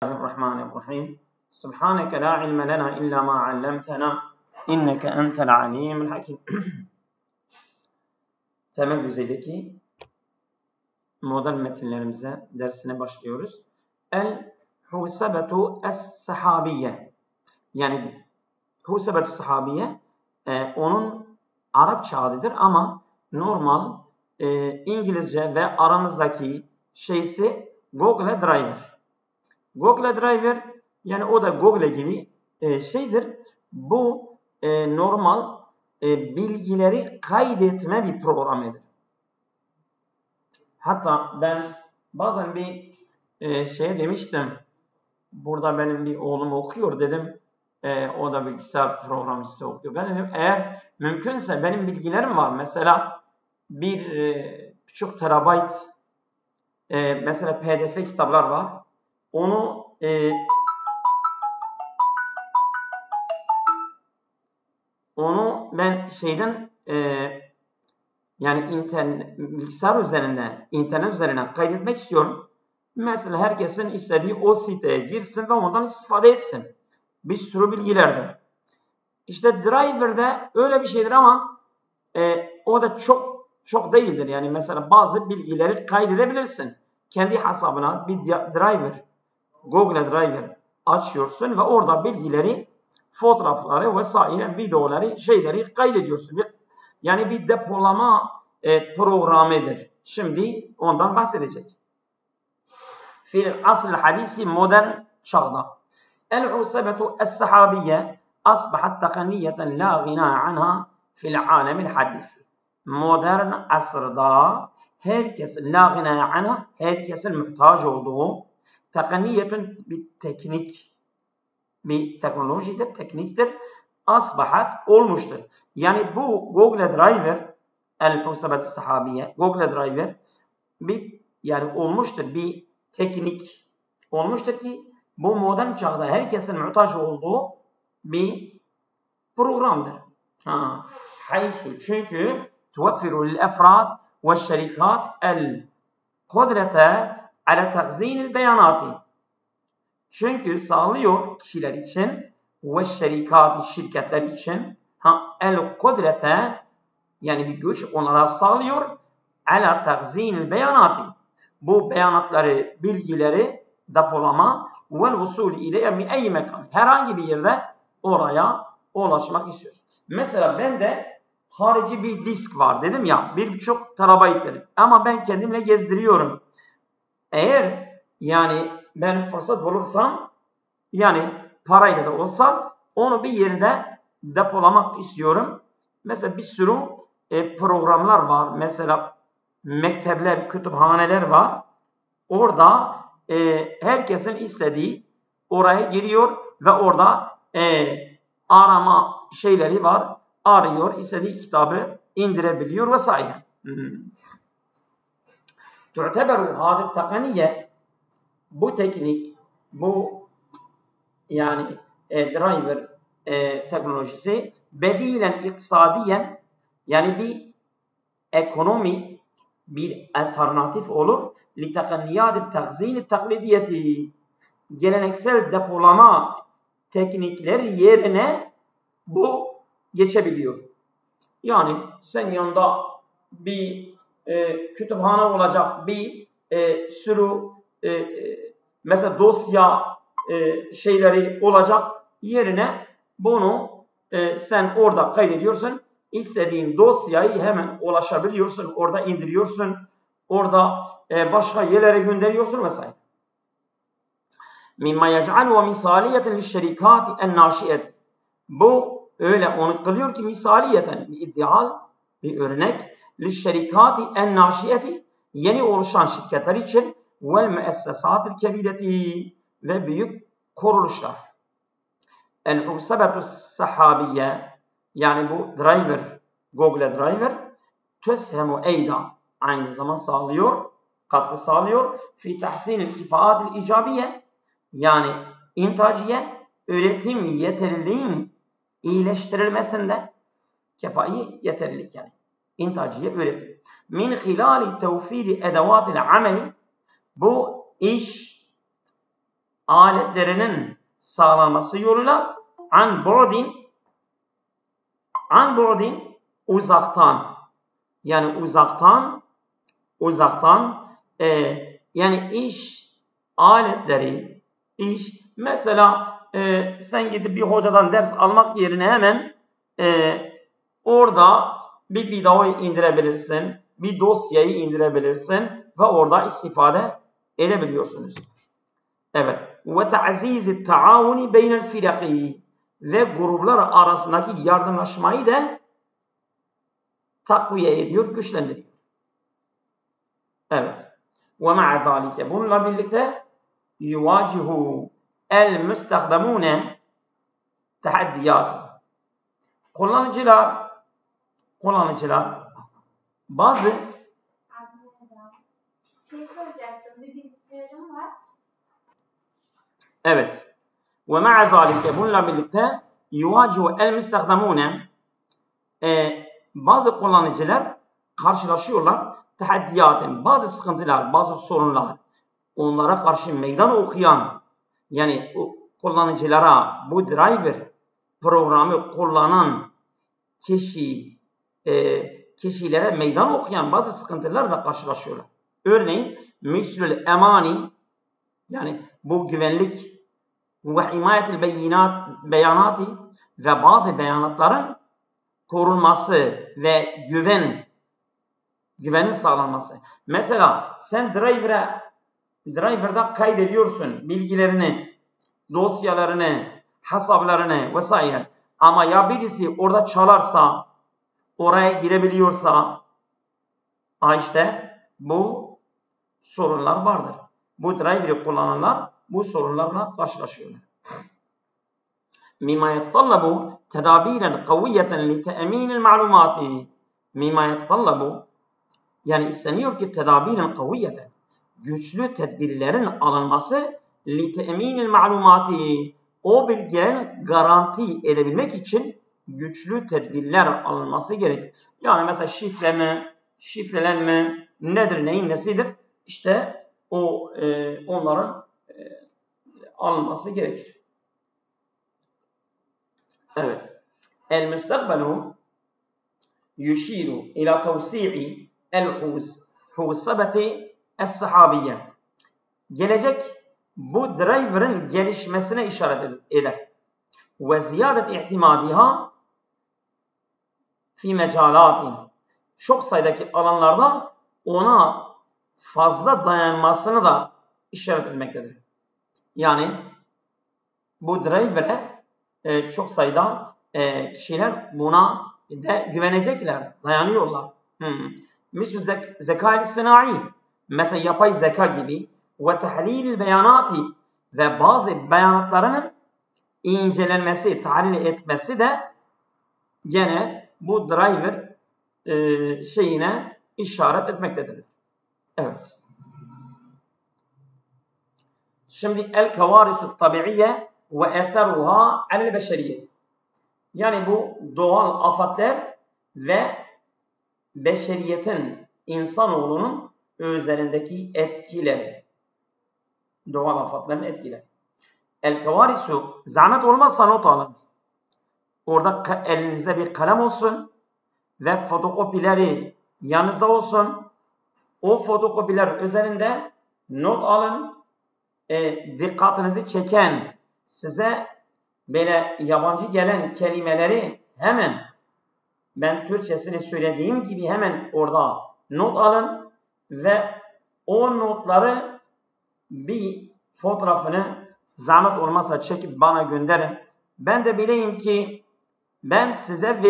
Bismillahirrahmanirrahim. Subhaneke la ilme lena illa ma allamtena inneke entel alimul hakim. Temel düzeydeki model metinlerimize dersine başlıyoruz. El-Husebetu es-Sahabiye. Yani Husebetu Sahabiye onun Arapça adıdır ama normal İngilizce ve aramızdaki şeysi Google Driver. Google Driver yani o da Google gibi şeydir. Bu normal bilgileri kaydetme bir programıdır. Hatta ben bazen bir şeye demiştim. Burada benim bir oğlum okuyor dedim. O da bilgisayar programcısı okuyor. Ben dedim eğer mümkünse benim bilgilerim var. Mesela bir buçuk terabayt mesela PDF kitaplar var. Onu ben şeyden yani bilgisayar üzerinden, internet üzerinden kaydetmek istiyorum. Mesela herkesin istediği o siteye girsin ve ondan istifade etsin. Bir sürü bilgilerdir. İşte Driver'de öyle bir şeydir ama o da çok değildir. Yani mesela bazı bilgileri kaydedebilirsin. Kendi hesabına bir Driver, Google Driver açıyorsun ve orada bilgileri, fotoğrafları vesaire, videoları, şeyleri kaydediyorsun. Yani bir depolama programıdır. Şimdi ondan bahsedecek. Fil asr hadisi modern çağda. El-Husebetu es-Sahabiye asbahat tekaniyeten la gina anha fil alemil hadisi. Modern asırda herkesin la gina anha, herkesin muhtaç olduğu tekaniyetun bir teknik, bir teknolojidir, tekniktir. Asbahat olmuştur. Yani bu Google Driver, El-Husebet Sahabiye, Google Driver bir yani olmuştur, bir teknik olmuştur ki bu modern çağda herkesin muhtaç olduğu bir programdır. Haysu çünkü tuveffiru lil-efrad ve şerikat el-kudrete ala tahzinil beyanati. Çünkü sağlıyor kişiler için ve şerikat şirketler için el-kudrete yani bir güç onlara sağlıyor ala tahzinil beyanati. Bu beyanatları, bilgileri depolama ve usul ile min ey mekan. Herhangi bir yerde oraya ulaşmak istiyor. Mesela bende harici bir disk var dedim ya 1,5 terabaytdır. Ama ben kendimle gezdiriyorum. Eğer yani ben fırsat bulursam yani parayla da olsa onu bir yerde depolamak istiyorum. Mesela bir sürü programlar var. Mesela mektepler, kütüphaneler var. Orada herkesin istediği oraya giriyor ve orada arama şeyleri var. Arıyor, istediği kitabı indirebiliyor vesaire. Tu'teberu hâdet tekaniye bu teknik, bu yani driver teknolojisi bedilen iktisadiyen yani bir ekonomi bir alternatif olur. Litekanniyâd-i tahzîn-i taklidiyeti geleneksel depolama teknikleri yerine bu geçebiliyor. Yani sen yanında bir kütüphane olacak, bir sürü mesela dosya şeyleri olacak yerine bunu sen orada kaydediyorsun. İstediğin dosyayı hemen ulaşabiliyorsun. Orada indiriyorsun. Orada başka yerlere gönderiyorsun vesaire. Mimma yec'alu misaliyeten li'şerikâti en-nâşi'et. Bu öyle onu kılıyor ki misaliyeten bir ideal, bir örnek li'şerikâti en-nâşi'eti yeni oluşan şirketler için vel müessesatil kebireti ve büyük kuruluşlar. El-Husebetu Sahabiye yani bu driver, Google Driver tüshemu eyda aynı zamanda sağlıyor, katkı sağlıyor fi tahsinil kifaatil icabiye yani intaciye, üretim yeterliliğin iyileştirilmesinde kefai yeterlilik yani intaciye üretim. Min hilali tevfiri edevatil ameli bu iş aletlerinin sağlanması yoluyla an bu'din uzaktan, yani uzaktan yani iş aletleri, mesela sen gidip bir hocadan ders almak yerine hemen orada bir videoyu indirebilirsin, bir dosyayı indirebilirsin ve orada istifade edebiliyorsunuz. Evet. Ve ta'ziz taavuni beynel firaki, ve gruplar arasındaki yardımlaşmayı da takviye ediyor, güçlendiriyor. Evet. Ve ma'a zalike, bununla birlikte yuvacihu el müstahdamune tahaddiyat. Kullanıcılar bazı soracaktım. Bir bilgisayarım var. Evet. Ve ma'a zalike, bununla birlikte yuvacihu el müstahdamune, bazı kullanıcılar karşılaşıyorlar tahaddiyatın, bazı sıkıntılar, bazı sorunlar, onlara karşı meydan okuyan, yani kullanıcılara bu driver programı kullanan kişilere meydan okuyan bazı sıkıntılarla karşılaşıyorlar. Örneğin mislül emani, yani bu güvenlik ve himayetil beyanati ve bazı beyanatların korunması ve güvenin sağlanması. Mesela sen driver'da kaydediyorsun bilgilerini, dosyalarını, hesaplarını vesaire. Ama ya birisi orada çalarsa, oraya girebiliyorsa, işte bu sorunlar vardır. Bu driver'ı kullananlar bu sorunlarla karşılaşıyorlar. مما يتطلب تدابيرا قوية لتأمين المعلومات. مما يتطلب, yani isteniyor ki tedabiren kaviyeten, güçlü tedbirlerin alınması, لتأمين المعلومات, o bilgilerin garanti edebilmek için güçlü tedbirler alınması gerekir. Yani mesela şifrelenme nedir, neyin nesidir? İşte onların alınması gerekir. Evet. El müstakbelu yuşiru ila tavsi'i el-husabeti es-sahabiyye. Gelecek bu driver'ın gelişmesine işaret eder. Ve ziyadet i'timadiha fi mecalatin. Çok sayıdaki alanlarda ona fazla dayanmasını da işaret etmektedir. Yani bu driver'e çok sayıda kişiler buna de güvenecekler, dayanıyorlar. Misal zekâ-i sınai, mesela yapay zeka gibi, ve tahlil beyanati, ve bazı beyanatlarının incelenmesi, tahlil etmesi de gene bu driver şeyine işaret etmektedir. Evet. Şimdi el-kavârisu tabi'iyye ve etheruha alel beşeriyet. Yani bu doğal afetler ve beşeriyetin, insanoğlunun üzerindeki etkileri. Doğal afetlerin etkileri. El-kavârisu, zahmet olmazsa not alın. Orada elinizde bir kalem olsun ve fotokopileri yanınızda olsun. O fotokopiler üzerinde not alın. Dikkatinizi çeken, size böyle yabancı gelen kelimeleri hemen, ben Türkçesini söylediğim gibi hemen orada not alın ve o notları bir fotoğrafını zahmet olmazsa çekip bana gönderin. Ben de bileyim ki ben size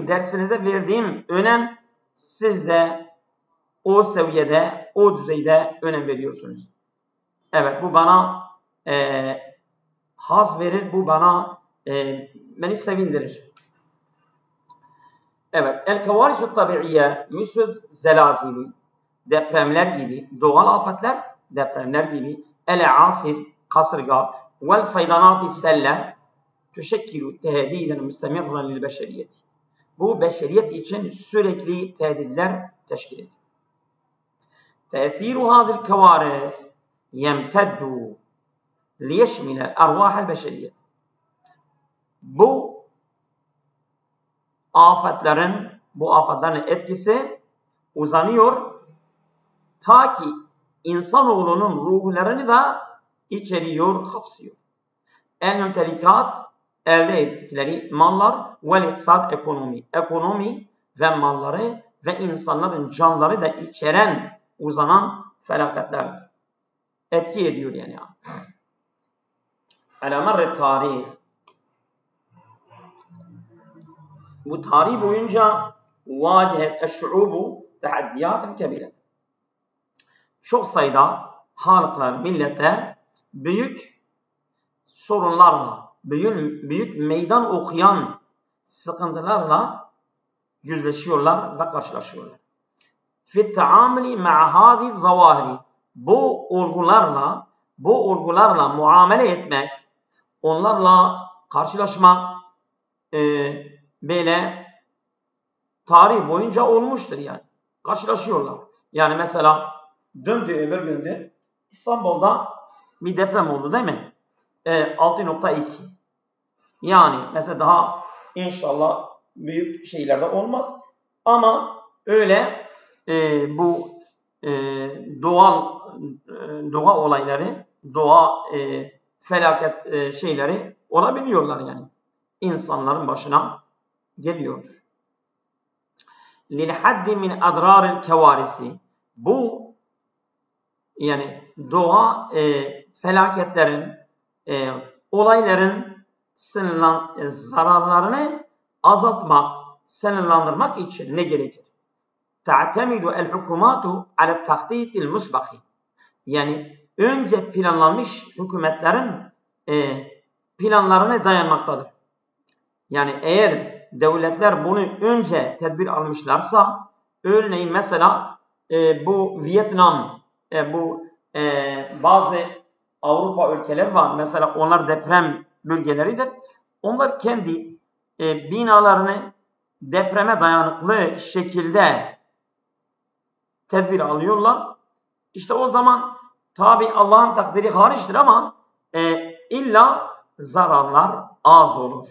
dersinize verdiğim önem, siz de o seviyede, o düzeyde önem veriyorsunuz. Evet, bu bana haz verir, bu beni sevindirir. Evet, el-kavârisu tabi'iyye, misal zelazili, depremler gibi, doğal afetler, depremler gibi, el-asir, kasırga, vel-feydanat-i selle, tüşekkilu tehdiden müstemirren lil-beşeriyeti. Bu beşeriyet için sürekli tehditler teşkil ediyor. Te'thiru hazil kavaris yemteddu liyeşmile ervahel beşeriye. Bu afetlerin etkisi uzanıyor ta ki insanoğlunun ruhlarını da içeriyor, kapsıyor. En mümtelikat elde ettikleri mallar ve iktisat ekonomi ve malları ve insanların canları da içeren uzanan felaketlerdir. Etki ediyor yani. Ala merre tarih. Bu tarih boyunca vacihet eş'ubu tehaddiyatın kebire. Çok sayıda halklar, milletler büyük sorunlarla, büyük meydan okuyan sıkıntılarla yüzleşiyorlar ve karşılaşıyorlar. Fit taamuli ma'a hadi zavahiri. Bu olgularla muamele etmek, onlarla karşılaşmak böyle tarih boyunca olmuştur yani. Karşılaşıyorlar. Yani mesela döndü öbür günde İstanbul'da bir deprem oldu değil mi? 6.2. Yani mesela daha inşallah büyük şeylerde olmaz. Ama öyle bu doğa olayları, doğa felaket şeyleri olabiliyorlar yani. İnsanların başına geliyor. Lilhaddi min adraril kevarisi. Bu yani doğa felaketlerin, olayların zararlarını azaltmak, sınırlandırmak için ne gerekir? Ta'temidu el-hukumatu ala tahtitil musbaki. Yani önce planlanmış hükümetlerin planlarına dayanmaktadır. Yani eğer devletler bunu önce tedbir almışlarsa, örneğin mesela bu Vietnam, bazı Avrupa ülkeleri var. Mesela onlar deprem bölgeleridir. Onlar kendi binalarını depreme dayanıklı şekilde tedbir alıyorlar. İşte o zaman tabi Allah'ın takdiri hariçtir ama illa zararlar az olur.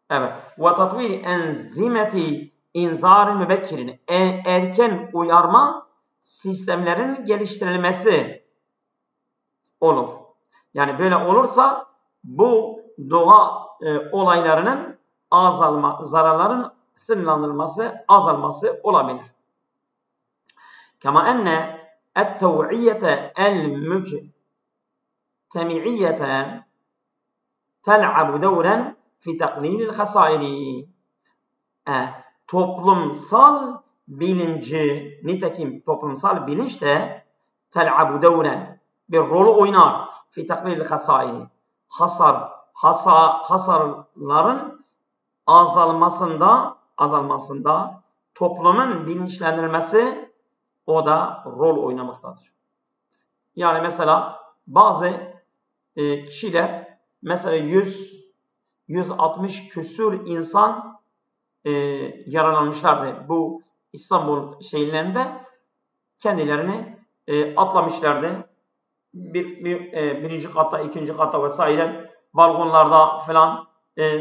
Evet. Ve tatvir enzimeti inzar mübekkirin. Erken uyarma sistemlerin geliştirilmesi olur. Yani böyle olursa bu doğa olaylarının zararların sınırlandırılması, azalması olabilir. Kama enne et-tev'iyete el-müctemi'iyete tel'abu devren fi taklilil hasairi. Toplumsal bilinci, nitekim toplumsal bilinç de tel'abu devren bir rol oynar fi taklilil hasairi. Hasarların azalmasında toplumun bilinçlendirilmesi o da rol oynamaktadır. Yani mesela bazı kişiler mesela 160 küsur insan yaralanmışlardı. Bu İstanbul şehirlerinde kendilerini atlamışlardı. Birinci katta, ikinci katta vesaire balkonlarda falan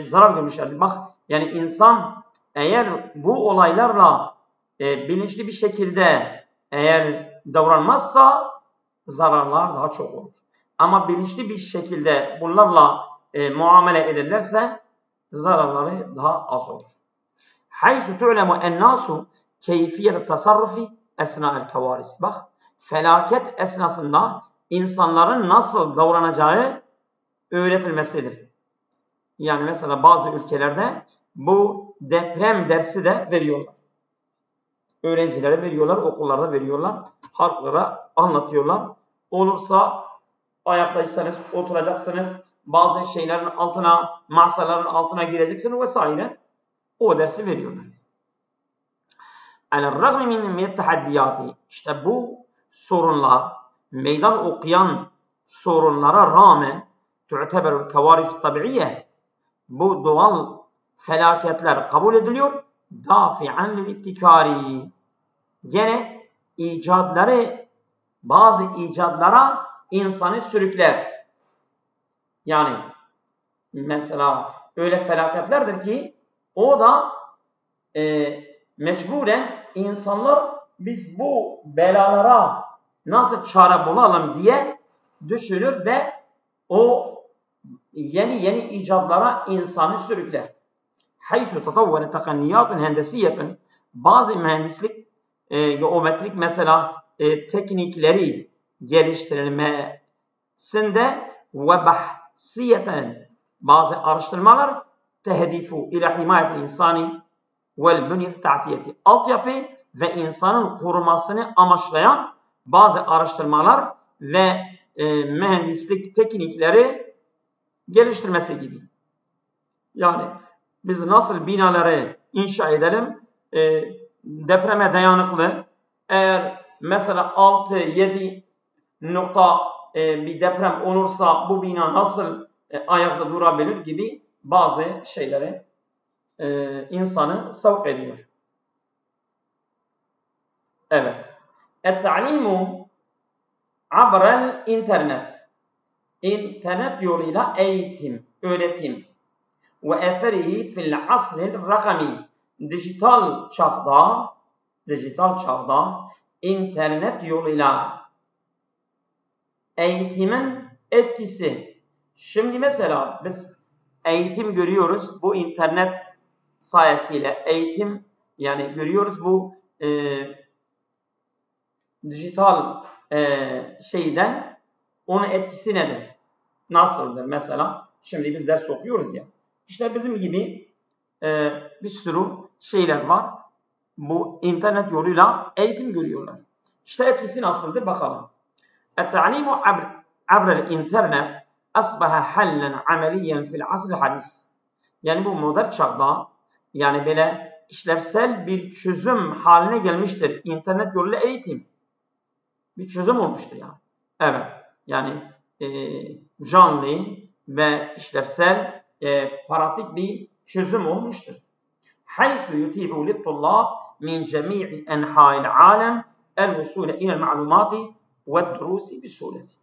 zarar görmüşlerdi. Bak yani insan eğer bu olaylarla bilinçli bir şekilde eğer davranmazsa zararlar daha çok olur. Ama bilinçli bir şekilde bunlarla muamele ederlerse zararları daha az olur. Haysu tu'lemu en-nasu keyfiyet tasarrufi esna'el kevaris. Bak, felaket esnasında insanların nasıl davranacağı öğretilmesidir. Yani mesela bazı ülkelerde bu deprem dersi de veriyorlar. Öğrencilere veriyorlar, okullarda veriyorlar, halklara anlatıyorlar. Olursa ayaktaysanız oturacaksınız, bazı şeylerin altına, masaların altına gireceksiniz vesaire. O dersi veriyorlar. Alel-ragmi min tehaddiyati. İşte bu sorunlar, meydan okuyan sorunlara rağmen tu'teberul kevarif tabiiye. Bu doğal felaketler kabul ediliyor. Dafi'an lil-ibtikari. Gene bazı icatlara insanı sürükler. Yani mesela öyle felaketlerdir ki o da mecburen insanlar biz bu belalara nasıl çare bulalım diye düşünür ve o yeni icatlara insanı sürükler. Haysu tatavvere tekanniyatun hendesiyetun, bazı mühendislik geometrik mesela teknikleri geliştirilmesinde ve bahsiyeten bazı araştırmalar tehdifu ila himayetil insani vel bünyet ta'tiyeti, altyapı ve insanın korumasını amaçlayan bazı araştırmalar ve mühendislik teknikleri geliştirmesi gibi. Yani biz nasıl binaları inşa edelim? Depreme dayanıklı. Eğer mesela 6-7 nokta bir deprem olursa bu bina nasıl ayakta durabilir gibi bazı şeyleri insanı sevk ediyor. Evet. Et-ta'limu abrel internet. İnternet yoluyla eğitim, öğretim. Ve eferihi fil asril rakami. Dijital çağda internet yoluyla eğitimin etkisi. Şimdi mesela biz eğitim görüyoruz. Bu internet sayesinde eğitim yani görüyoruz bu dijital şeyden onun etkisi nedir? Nasıldır? Mesela şimdi biz ders okuyoruz ya. İşte bizim gibi bir sürü şeyler var. Bu internet yoluyla eğitim görüyorlar. İşte etkisi nasıldır? Bakalım. Et-ta'limu abrel internet asbaha hallen ameliyen fil asr hadis. Yani bu modern çağda yani böyle işlevsel bir çözüm haline gelmiştir. İnternet yoluyla eğitim. Bir çözüm olmuştur yani. Evet. Yani canlı ve işlevsel pratik bir çözüm olmuştur. Haysu yutibu lit-tullab min cemi'i enha'il alem el-vusule ila'l ma'lumati ve'd-durusi bisuleti.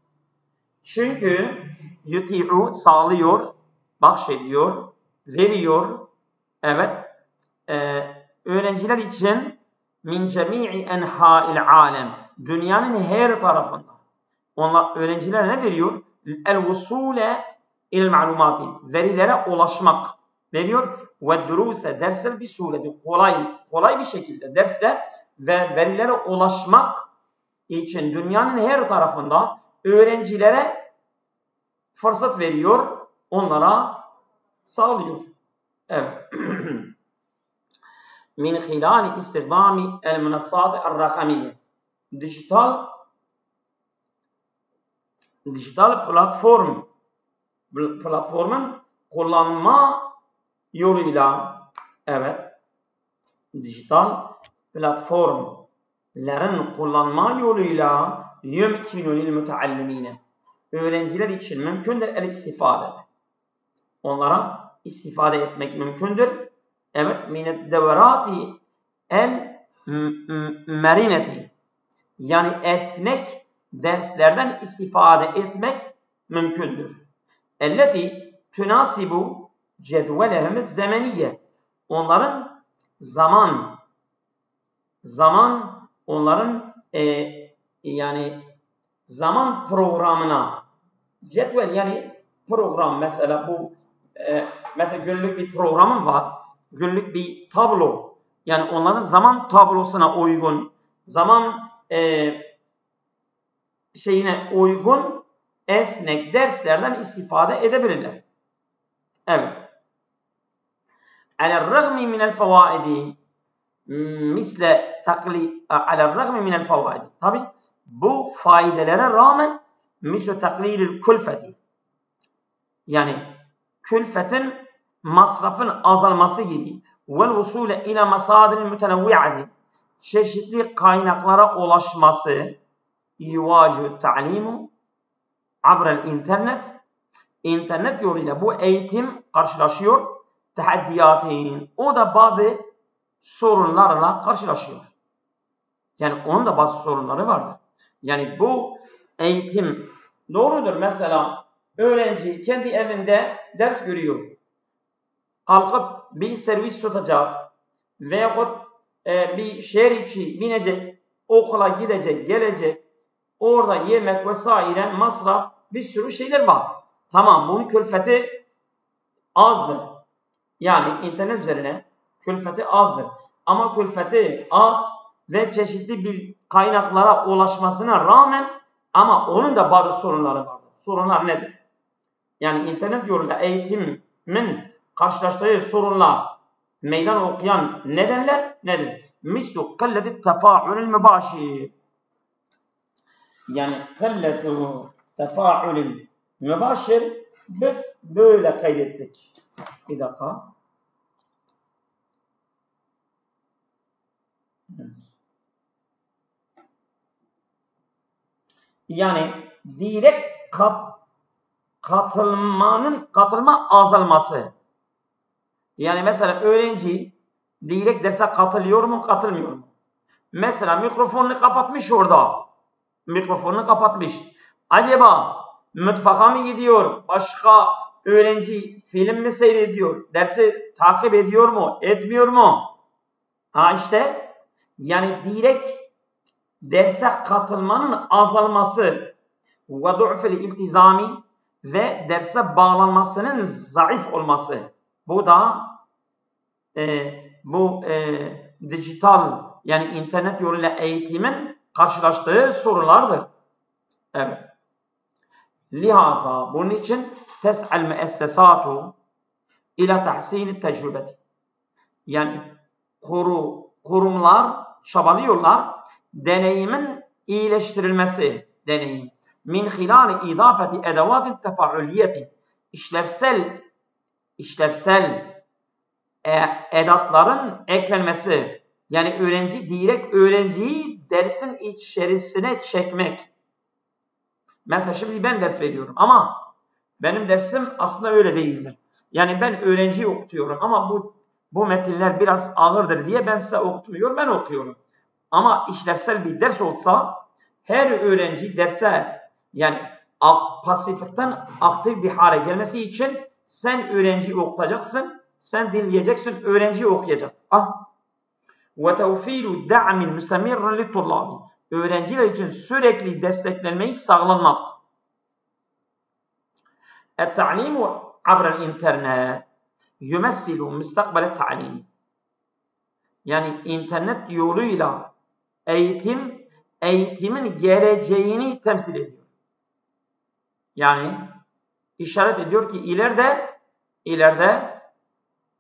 Çünkü yuti'u sağlıyor, bahşediyor, veriyor. Evet. Öğrenciler için min cemi'i enha'il alem, dünyanın her tarafında. Onlar öğrencilere ne veriyor? El-vusule ila'l ma'lumati, verilere ulaşmak veriyor. Ve duruse, dersler bir sureti kolay bir şekilde dersler ve verilere ulaşmak için dünyanın her tarafında öğrencilere fırsat veriyor, onlara sağlıyor. Evet. Min hilali istihdami el menassat el-rakamiye. Dijital platformun kullanma yoluyla, evet, dijital platformların kullanma yoluyla yumkinu lil müteallimine, öğrenciler için mümkündür el-istifade. Onlara istifade etmek mümkündür. Evet, minet deverati el merineti, yani esnek derslerden istifade etmek mümkündür. Elleti tünasibu cedvelehimiz zemeniye, onların onların yani zaman programına, cetvel yani program, mesela bu mesela günlük bir programım var, günlük bir tablo, yani onların zaman tablosuna uygun, zaman şeyine uygun esnek derslerden istifade edebilirler. Evet. Alel-ragmi minel fevaidi misle takli alel-ragmi minel fevaidi. Tabi bu faydelere rağmen misle taklilil külfeti, yani külfetin, masrafın azalması gibi, vel usule ila masadiril mütenevvi'ati, çeşitli kaynaklara ulaşması, yuvacu ta'limu abrel internet, internet yoluyla bu eğitim karşılaşıyor, tahaddiyatin, o da bazı sorunlarla karşılaşıyor. Yani onun da bazı sorunları vardır. Yani bu eğitim doğrudur. Mesela öğrenci kendi evinde ders görüyor. Kalkıp bir servis tutacak veyahut bir şehir içi binecek, okula gidecek, gelecek, orada yemek vesaire, masraf, bir sürü şeyler var. Tamam, bunun külfeti azdır. Yani internet üzerine külfeti azdır. Ama külfeti az ve çeşitli bir kaynaklara ulaşmasına rağmen ama onun da bazı sorunları vardır. Sorunlar nedir? Yani internet yoluyla eğitimin karşılaştığı sorunlar, meydan okuyan nedenler nedir? Mislu kalleti tefaülül mübaşir. Yani kalletu tefaülül mübaşir biz böyle kaydettik. Bir dakika. Yani direkt katılma azalması. Yani mesela öğrenci direkt derse katılıyor mu, katılmıyor mu? Mesela mikrofonunu kapatmış orada. Mikrofonunu kapatmış. Acaba mutfağa mı gidiyor? Başka öğrenci film mi seyrediyor? Dersi takip ediyor mu? Etmiyor mu? Ha işte yani direkt derse katılmanın azalması ve du'fil iltizami ve derse bağlanmasının zayıf olması. Bu da dijital yani internet yoluyla eğitimin karşılaştığı sorunlardır. Evet. Lihaza bunun için tes'al müessesatu ila tahsin tecrübeti. Yani kurumlar çabalıyorlar deneyimin iyileştirilmesi, deneyim. Min hilali idafeti edevatin tefaüliyeti. İşlevsel edatların eklenmesi. Yani direkt öğrenciyi dersin içerisine çekmek. Mesela şimdi ben ders veriyorum ama benim dersim aslında öyle değildir. Yani ben öğrenciyi okutuyorum ama bu metinler biraz ağırdır diye ben size okutmuyorum, ben okuyorum. Ama işlevsel bir ders olsa her öğrenci derse yani pasiflikten aktif bir hale gelmesi için sen öğrenciyi okutacaksın, sen dinleyeceksin, öğrenciyi okuyacak. Ve tevfiru da'min müsemirren li tullabi. Öğrenciler için sürekli desteklenmeyi sağlamak. التعليم عبر الإنترنت يمثل مستقبل التعليم. Yani internet yoluyla eğitimin geleceğini temsil ediyor. Yani işaret ediyor ki ileride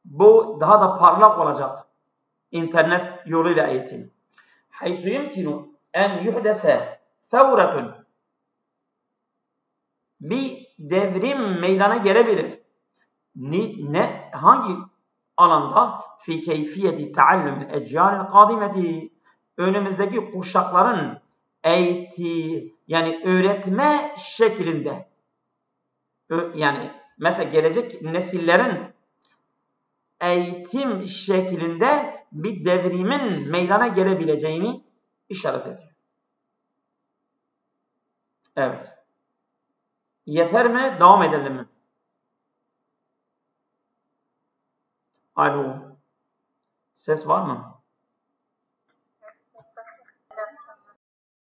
bu daha da parlak olacak. İnternet yoluyla eğitim. حيث يمكن أن يحدث ثورة bir devrim meydana gelebilir. Hangi alanda? Fi keyfiyeti taallümül ecyalil kadimeti. Önümüzdeki kuşakların yani öğretme şeklinde. Yani mesela gelecek nesillerin eğitim şeklinde bir devrimin meydana gelebileceğini işaret ediyor. Evet. Yeter mi? Devam edelim mi? Alo. Ses var mı?